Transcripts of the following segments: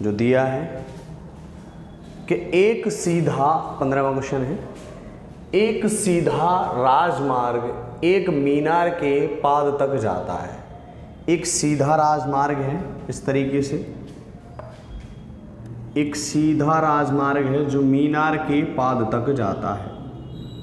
जो दिया है कि एक सीधा 15वां क्वेश्चन है, एक सीधा राजमार्ग एक मीनार के पाद तक जाता है। एक सीधा राजमार्ग है इस तरीके से, एक सीधा राजमार्ग है जो मीनार के पाद तक जाता है।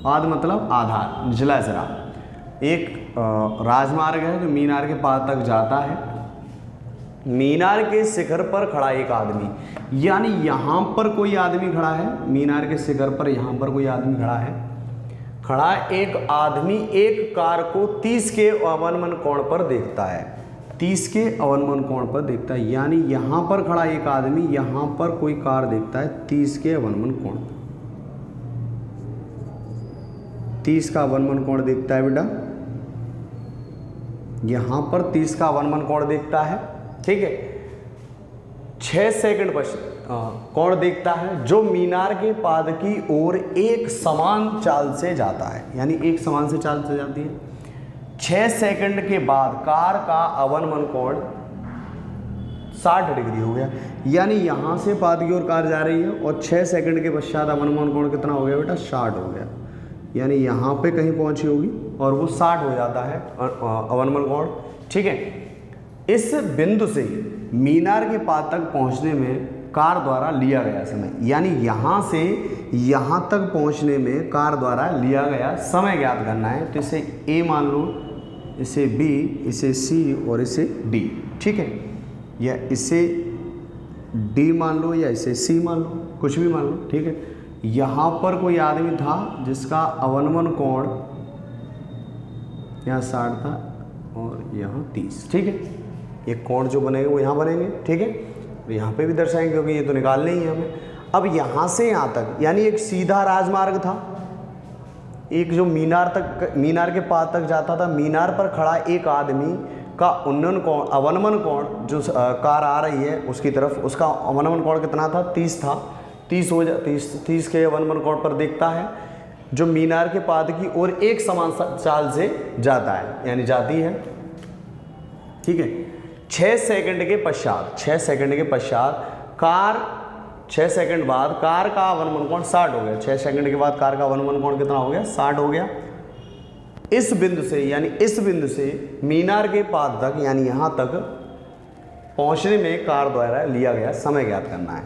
पाद मतलब आधार, निचला सिरा। एक राजमार्ग है जो मीनार के पाद तक जाता है। मीनार के शिखर पर खड़ा एक आदमी, यानी यहाँ पर कोई आदमी खड़ा है, मीनार के शिखर पर यहाँ पर कोई आदमी खड़ा है। खड़ा एक आदमी एक कार को 30 के अवनमन कोण पर देखता है, 30 के अवनमन कोण पर देखता है। यानी यहाँ पर खड़ा एक आदमी यहाँ पर कोई कार देखता है 30 के अवनमन कोण, 30 का अवनमन कोण देखता है बेटा, यहाँ पर 30 का अवनमन कोण देखता है। ठीक है, 6 सेकंड कोण देखता है जो मीनार के पाद की ओर एक समान चाल से जाता है, यानी एक समान से चाल से जाती है। 6 सेकंड के बाद कार का अवनमन कोण 60 डिग्री हो गया, यानी यहाँ से पाद की ओर कार जा रही है और 6 सेकंड के पश्चात अवनमन कोण कितना हो गया बेटा, 60 हो गया। यानी यहाँ पे कहीं पहुँची होगी और वो 60 हो जाता है अवनमन कोण। ठीक है, इस बिंदु से मीनार के पाद तक पहुँचने में कार द्वारा लिया गया समय, यानी यहाँ से यहाँ तक पहुँचने में कार द्वारा लिया गया समय ज्ञात करना है। तो इसे ए मान लो, इसे बी, इसे सी और इसे डी। ठीक है, या इसे डी मान लो या इसे सी मान लो, कुछ भी मान लो। ठीक है, यहाँ पर कोई आदमी था जिसका अवनमन कोण यहाँ 60 था और यहाँ 30। ठीक है, ये कोण जो बनेंगे वो यहाँ बनेंगे। ठीक है, तो यहाँ पे भी दर्शाएंगे क्योंकि ये तो निकालने ही है हमें। अब यहाँ से यहाँ तक, यानी एक सीधा राजमार्ग था, एक जो मीनार के पाद तक जाता था। मीनार पर खड़ा एक आदमी का उन्नयन कोण, अवनमन कोण जो कार आ रही है उसकी तरफ, उसका अवनमन कोण कितना था, 30 था। 30 के अवनमन कोण पर देखता है जो मीनार के पाद की ओर एक समान चाल से जाता है, यानी जाती है। ठीक है, 6 सेकंड के पश्चात कार 6 सेकंड बाद कार का अवनमन कोण 60 हो गया। 6 सेकंड के बाद कार का अवनमन कोण कितना हो गया, 60 हो गया। इस बिंदु से मीनार के पाद तक, यानी यहाँ तक पहुँचने में कार द्वारा लिया गया समय ज्ञात करना है।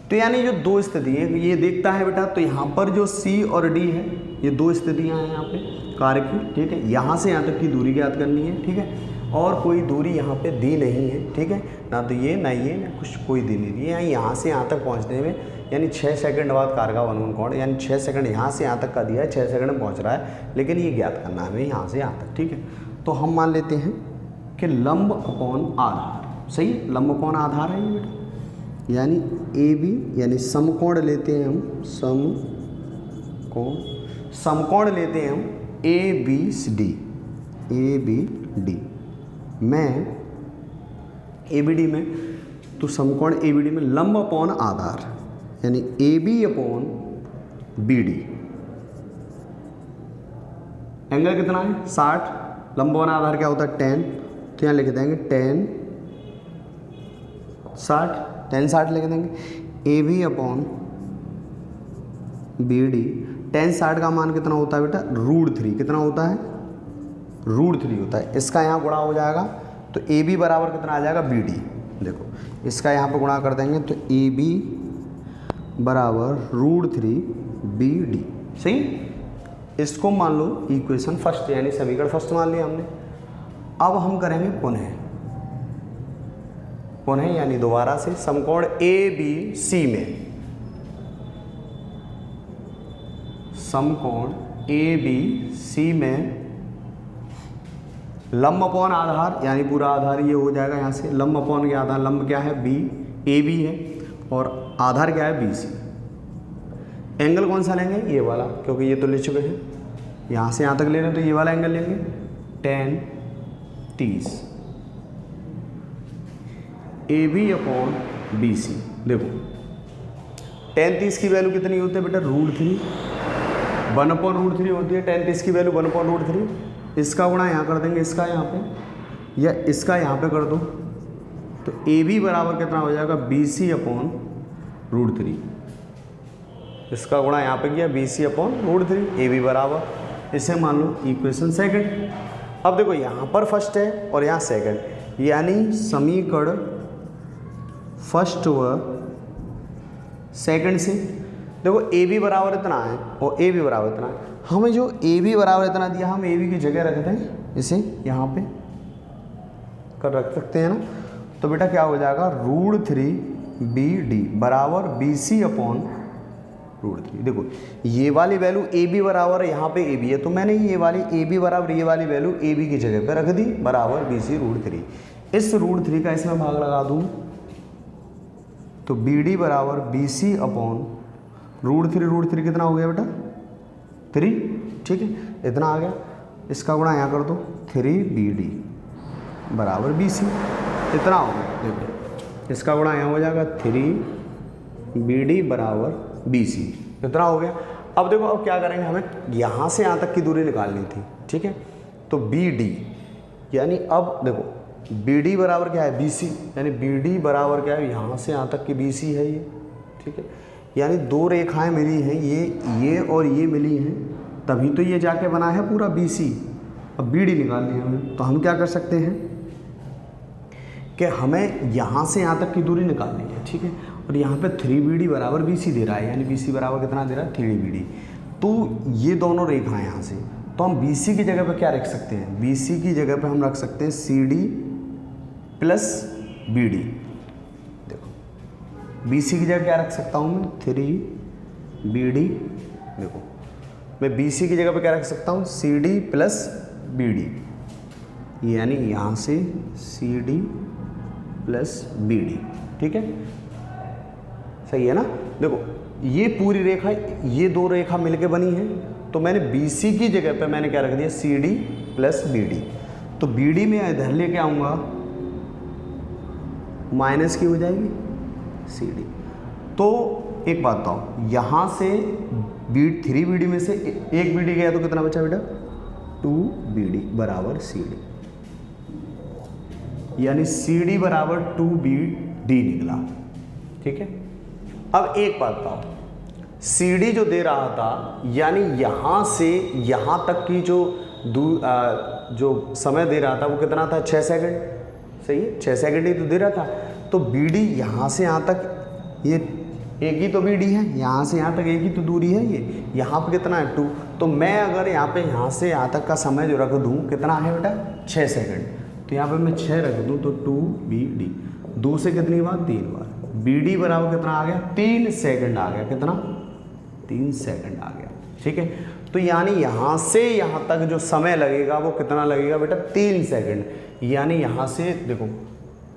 तो यानी जो दो स्थिति है ये देखता है बेटा, तो यहाँ पर जो सी और डी है, ये दो स्थितियाँ हैं यहाँ पे कार की। ठीक है, यहाँ से यहाँ तक की दूरी ज्ञात करनी है। ठीक है, और कोई दूरी यहाँ पे दी नहीं है। ठीक है, ना तो ये ना ये ना कुछ, कोई दी नहीं दी है। यहाँ से यहाँ तक पहुँचने में, यानी 6 सेकंड बाद कार का अवनमन कोण, यानी 6 सेकंड यहाँ से यहाँ तक का दिया है, 6 सेकंड में पहुँच रहा है, लेकिन ये ज्ञात करना है हमें यहाँ से यहाँ तक। ठीक है, तो हम मान लेते हैं कि लंब अपॉन आधार, सही है, लंब अपॉन आधार है ये बेटा, यानी ए बी, यानी समकोण लेते हैं हम, समकोण लेते हैं हम ए बी डी में, ए बी डी में, तो समकोण ए बी डी में लंब अपॉन आधार, यानी A B upon B D, angle कितना है 60, लंब अपॉन आधार क्या होता है 10, तो यहाँ लिख देंगे 10 60 लिख देंगे। A B upon B D, 10 60 का मान कितना होता है बेटा, √3, कितना होता है, √3 होता है। इसका यहाँ गुणा हो जाएगा तो ए बी बराबर कितना आ जाएगा, बी डी। देखो इसका यहाँ पर गुणा कर देंगे तो ए बी बराबर √3 बी डी। सही, इसको मान लो इक्वेशन फर्स्ट, यानी समीकरण फर्स्ट मान लिया हमने। अब हम करेंगे पुनः, यानी दोबारा से समकोण ए बी सी में, समकोण ए बी सी में लंब अपॉन आधार, यानी पूरा आधार ये हो जाएगा यहाँ से, लंब अपॉन क्या आधार, लंब क्या है बी, ए बी है और आधार क्या है बी सी। एंगल कौन सा लेंगे, ये वाला, क्योंकि ये तो ले चुके हैं, यहाँ से यहाँ तक ले रहे हैं तो ये वाला एंगल लेंगे 10 30 A B upon B C. देखो 10 30 की वैल्यू कितनी होती है बेटा, √3, 1/√3 होती है 10 30 की वैल्यू 1/√3। इसका गुणा यहाँ कर देंगे, इसका यहाँ पे, या इसका यहाँ पे कर दो तो ए बी बराबर कितना हो जाएगा, BC अपॉन √3। इसका गुणा यहाँ पे किया BC अपॉन √3, ए बी बराबर, इसे मान लो इक्वेशन सेकंड। अब देखो यहाँ पर फर्स्ट है और यहाँ सेकंड, यानी समीकरण फर्स्ट व सेकंड से देखो ए बी बराबर इतना है और ए बी बराबर इतना है। हमें जो ए बी बराबर इतना दिया, हम ए बी की जगह रखते हैं, इसे यहाँ पे कर रख सकते हैं ना। तो बेटा क्या हो जाएगा, √3BD बराबर BC अपॉन √3। देखो ये वाली वैल्यू ए बी बराबर है, यहाँ पे ए बी है, तो मैंने ये वाली ए बी बराबर ये वाली वैल्यू ए बी की जगह पे रख दी, बराबर BC √3। इस √3 का इसमें भाग लगा दूँ तो BD बराबर BC अपॉन √3 कितना हो गया बेटा, 3, ठीक है, इतना आ गया। इसका गुणा यहाँ कर दो, 3BD बराबर BC, इतना हो गया। देखो इसका गुणा यहाँ हो जाएगा 3BD बराबर BC, इतना हो गया। अब देखो अब क्या करेंगे, हमें यहाँ से यहाँ तक की दूरी निकालनी थी, ठीक है। तो BD यानी अब देखो BD बराबर क्या है, BC, यानी BD बराबर क्या है, यहाँ से यहाँ तक की BC है ये, ठीक है। यानी दो रेखाएं मिली हैं, ये और ये मिली हैं, तभी तो ये जाके बना है पूरा BC। अब BD निकालनी है हमें, तो हम क्या कर सकते हैं कि हमें यहाँ से यहाँ तक की दूरी निकालनी है, ठीक है। और यहाँ पे 3BD बराबर BC दे रहा है, यानी BC बराबर कितना दे रहा है, 3BD। तो ये दोनों रेखाएं यहाँ से, तो हम BC की जगह पे क्या रख सकते हैं, BC की जगह पे हम रख सकते हैं CD प्लस BD। देखो BC की जगह क्या रख सकता हूँ मैं, 3BD। देखो मैं BC की जगह पे क्या रख सकता हूँ, CD प्लस BD, यानी यहाँ से CD प्लस BD, ठीक है, सही है ना। देखो ये पूरी रेखा, ये दो रेखा मिलके बनी है, तो मैंने BC की जगह पे मैंने क्या रख दिया, CD प्लस BD। तो BD में इधर लेके आऊँगा, माइनस की हो जाएगी CD। तो एक बात बताओ, यहाँ से 3BD में से एक BD गया तो कितना बचा बेटा, 2BD बराबर CD, यानी CD बराबर 2BD निकला, ठीक है। अब एक बात बताओ, CD जो दे रहा था, यानी यहाँ से यहाँ तक की जो समय दे रहा था वो कितना था, 6 सेकंड, सही है, 6 सेकंड ही तो दे रहा था। तो BD यहाँ से यहाँ तक, ये एक ही तो BD है, यहाँ से यहाँ तक एक ही तो दूरी है, ये यहाँ पे कितना है, 2। तो मैं अगर यहाँ से यहाँ तक का समय जो रख दूँ, कितना है बेटा, 6 सेकंड। तो यहाँ पे मैं 6 रख दूँ तो 2BD, 2 से कितनी बार, 3 बार। BD बराबर कितना आ गया, 3 सेकंड आ गया, कितना, 3 सेकंड आ गया, ठीक है। तो यानी यहाँ से यहाँ तक जो समय लगेगा वो कितना लगेगा बेटा, 3 सेकंड। यानी यहाँ से देखो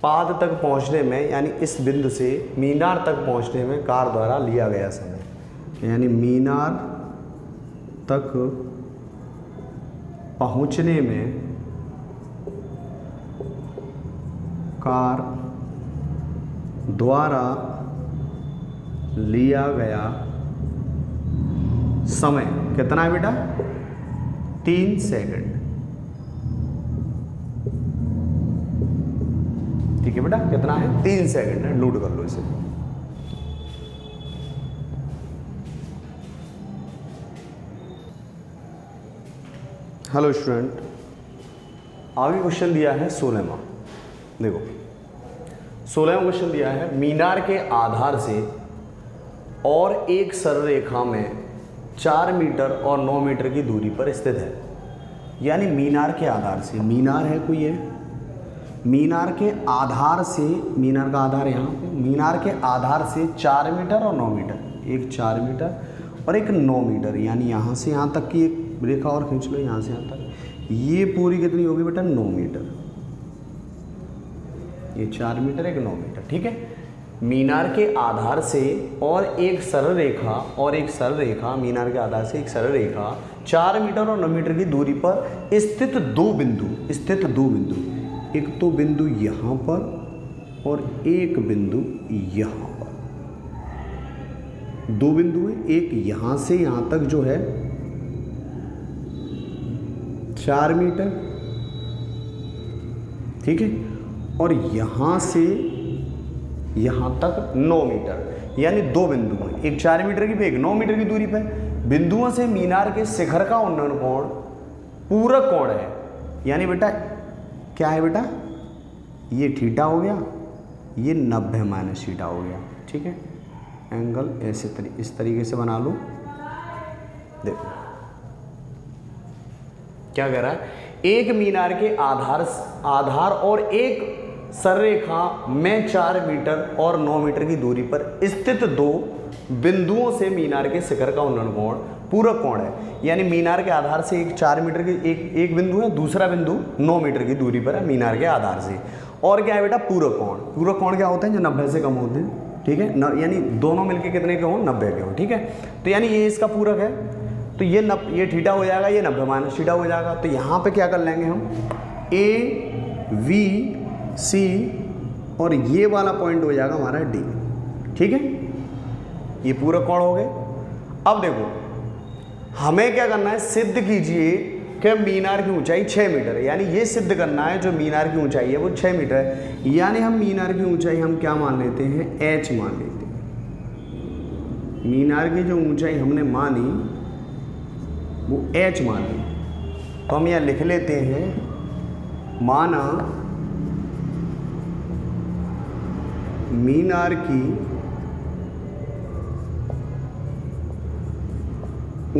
पाद तक पहुँचने में, यानी इस बिंदु से मीनार तक पहुँचने में कार द्वारा लिया गया समय, यानी मीनार तक पहुँचने में कार द्वारा लिया गया समय कितना है बेटा, 3 सेकंड, ठीक है बेटा, कितना है, 3 सेकंड है, नोट कर लो इसे। हेलो स्टूडेंट, आगे क्वेश्चन दिया है 16वां। देखो 16वां क्वेश्चन दिया है, मीनार के आधार से और एक सरल रेखा में 4 मीटर और 9 मीटर की दूरी पर स्थित है। यानी मीनार के आधार से, मीनार है कोई है, मीनार के आधार से, मीनार का आधार यहाँ पे, मीनार के आधार से 4 मीटर और 9 मीटर, एक 4 मीटर और एक 9 मीटर, यानी यहाँ से यहाँ तक की एक रेखा और खींच लो, यहाँ से यहाँ तक, ये पूरी कितनी होगी बेटा, 9 मीटर। ये 4 मीटर, एक 9 मीटर, ठीक है। मीनार के आधार से और एक सरल रेखा, और एक सरल रेखा, मीनार के आधार से एक सरल रेखा 4 मीटर और 9 मीटर की दूरी पर स्थित दो बिंदु, एक तो बिंदु यहाँ पर और एक बिंदु यहाँ पर, 2 बिंदु है, एक यहाँ से यहाँ तक जो है 4 मीटर, ठीक है, और यहाँ से यहाँ तक 9 मीटर, यानी 2 बिंदु हैं, एक 4 मीटर की पे एक 9 मीटर की दूरी पे। बिंदुओं से मीनार के शिखर का उन्नयन कोण पूरक कोण है, यानी बेटा क्या है बेटा, ये थीटा हो गया, ये 90 माइनस थीटा हो गया। ठीक है, एंगल ऐसे इस तरीके से बना लो। देखो क्या कह रहा है, एक मीनार के आधार और एक सररेखा में 4 मीटर और 9 मीटर की दूरी पर स्थित 2 बिंदुओं से मीनार के शिखर का उन्नयन कोण पूरक कोण है। यानी मीनार के आधार से एक 4 मीटर की एक बिंदु है, दूसरा बिंदु 9 मीटर की दूरी पर है मीनार के आधार से। और क्या है बेटा, पूरक कोण। पूरक कोण क्या होते हैं, जो 90 से कम होते हैं। ठीक है, यानी दोनों मिलके कितने के हों, 90 के हों। ठीक है, तो यानी ये इसका पूरक है, तो ये थीटा हो जाएगा, ये 90 माइनस थीटा हो जाएगा। तो यहाँ पे क्या कर लेंगे हम, ABC और ये वाला पॉइंट हो जाएगा हमारा D। ठीक है, ये पूरक कोण हो गए। अब देखो हमें क्या करना है, सिद्ध कीजिए कि मीनार की ऊंचाई 6 मीटर है। यानी ये सिद्ध करना है जो मीनार की ऊंचाई है वो 6 मीटर है। यानी हम मीनार की ऊंचाई हम क्या मान लेते हैं, H मान लेते हैं। मीनार की जो ऊंचाई हमने मानी वो H मान ली, तो हम यहाँ लिख लेते हैं, माना मीनार की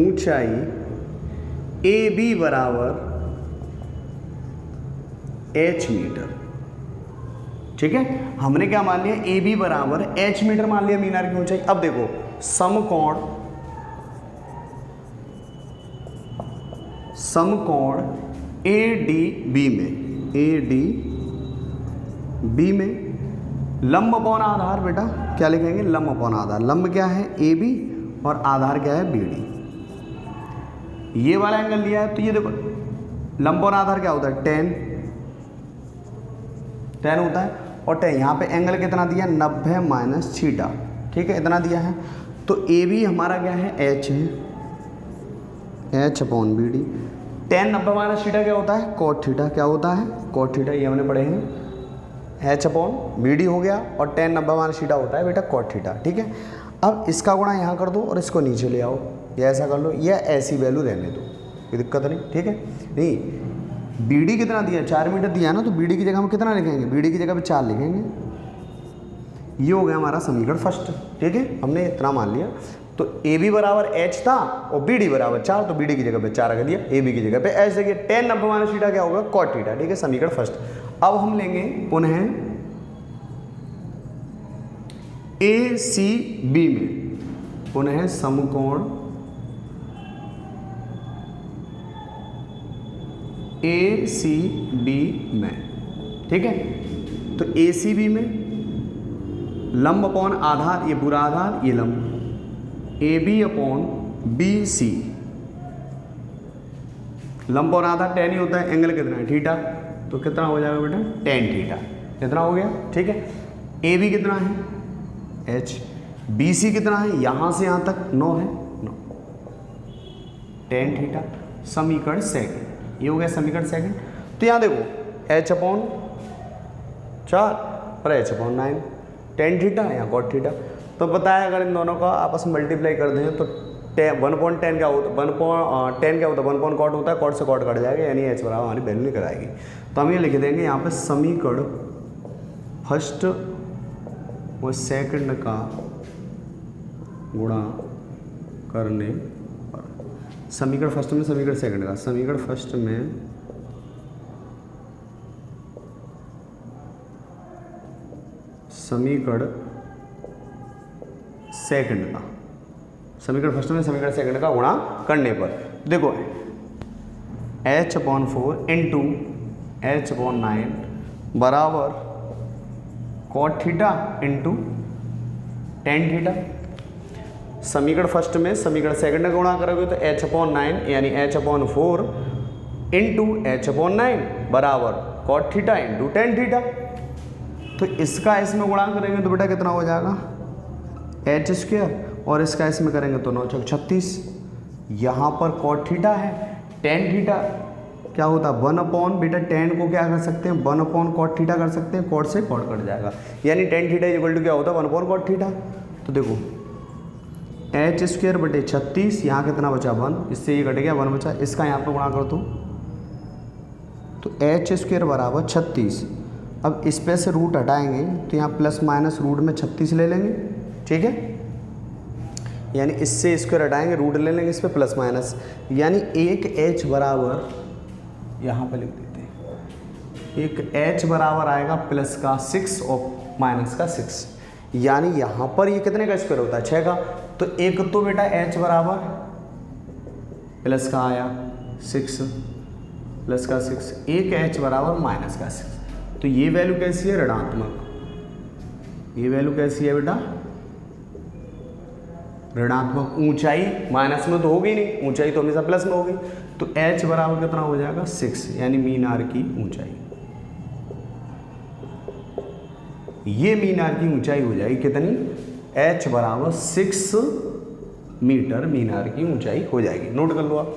ऊंचाई AB बराबर H मीटर। ठीक है, हमने क्या मान लिया, AB बराबर H मीटर मान लिया मीनार की ऊंचाई। अब देखो समकोण ADB में लंब अपॉन आधार, बेटा क्या लिखेंगे, लंब अपॉन आधार। लंब क्या है, AB और आधार क्या है, BD। ये वाला एंगल लिया है, तो ये देखो लंब और आधार क्या होता है, tan होता है। और tan यहाँ पे एंगल कितना दिया, 90 माइनस थीटा। ठीक है, इतना दिया है। तो AB हमारा क्या है, H है, H upon BD। tan 90 minus theta क्या होता है, cot थीटा। क्या होता है, cot थीटा, ये हमने पढ़े हैं। H अपॉन BD हो गया, और tan 90 माइनस थीटा होता है बेटा cot थीटा। ठीक है, अब इसका गुणा यहाँ कर दो और इसको नीचे ले आओ, या ऐसा कर लो, या ऐसी वैल्यू रहने दो, कोई दिक्कत नहीं। ठीक है, नहीं BD कितना दिया, 4 मीटर दिया ना, तो BD की जगह हम कितना लिखेंगे, BD की जगह पे 4 लिखेंगे। ये हो गया हमारा समीकरण फर्स्ट। ठीक है, हमने इतना मान लिया। तो AB बराबर H था और BD बराबर 4, तो BD की जगह पे 4 रख दिया, AB की जगह पे H देखिए, tan 90 माइनस थीटा क्या होगा, cot थीटा। ठीक है, समीकरण फर्स्ट। अब हम लेंगे पुनः ACB में, पुनः समकोण ACB में। ठीक है, तो ACB में लंब अपॉन आधार, ये पूरा आधार, ये लंब, AB अपॉन BC। लंब और आधार tan ही होता है, एंगल कितना है, थीटा। तो कितना हो जाएगा बेटा, tan थीटा। कितना हो गया, ठीक है। AB कितना है, H। BC कितना है, यहाँ से यहाँ तक 9 है, 9 tan थीटा। समीकरण सेकंड, ये हो गया समीकरण सेकंड। तो यहाँ देखो H अपॉन 4 और H अपॉन 9, tan थीटा या cot थीटा। तो बताया अगर इन दोनों का आपस में मल्टीप्लाई कर दें तो 1/10 क्या होता है, 1/10 क्या होता है, 1/cot होता है, cot से cot कट जाएगा, यानी H बराबर हमारी वैल्यू निकल आएगी। तो हम ये लिख देंगे यहाँ पे समीकरण फर्स्ट व सेकंड का गुणा करने पर, समीकरण फर्स्ट में समीकरण सेकंड का, समीकरण फर्स्ट में समीकरण सेकंड का, समीकरण फर्स्ट में समीकरण सेकंड का गुणा करने पर देखो H/4 इंटू H/9 बराबर cot theta into tan theta. समीकरण फर्स्ट में समीकरण सेकंड का गुणा करोगे तो H/9 यानी H/4 इंटू H/9 बराबर cot theta into tan theta. तो इसका इसमें गुणा करेंगे तो बेटा कितना हो जाएगा, H² और इसका इसमें करेंगे तो 9×6 = 36। यहाँ पर cot थीटा है, tan थीटा क्या होता है 1 बेटा tan को क्या कर सकते हैं 1/cot थीटा कर सकते हैं, cot से cot कट जाएगा, यानी tan थीटा इक्वल टू क्या होता है 1/cot थीटा। तो देखो h²/36, यहाँ कितना बचा 1, इससे ये कट गया 1 बचा, इसका यहाँ पर गुणा कर दो तो h² बराबर 36। अब इस पे से रूट हटाएंगे तो यहाँ प्लस माइनस रूट में 36 ले लेंगे, ठीक है, यानी इससे स्क्वायर हटाएंगे रूट ले लेंगे इस पे प्लस माइनस, यानी एक h बराबर यहाँ पे लिख देते हैं, एक h बराबर आएगा प्लस का 6 और माइनस का 6, यानी यहाँ पर ये कितने का स्क्वायर होता है 6 का। तो एक तो बेटा h बराबर प्लस का आया 6 प्लस का 6, एक h बराबर माइनस का 6, तो ये वैल्यू कैसी है ऋणात्मक, ये वैल्यू कैसी है बेटा ऋणात्मक। ऊंचाई माइनस में तो होगी नहीं, ऊंचाई तो हमेशा प्लस में होगी, तो h बराबर कितना हो जाएगा 6, यानी मीनार की ऊंचाई, ये मीनार की ऊंचाई हो जाएगी कितनी h बराबर 6 मीटर मीनार की ऊंचाई हो जाएगी। नोट कर लो आप।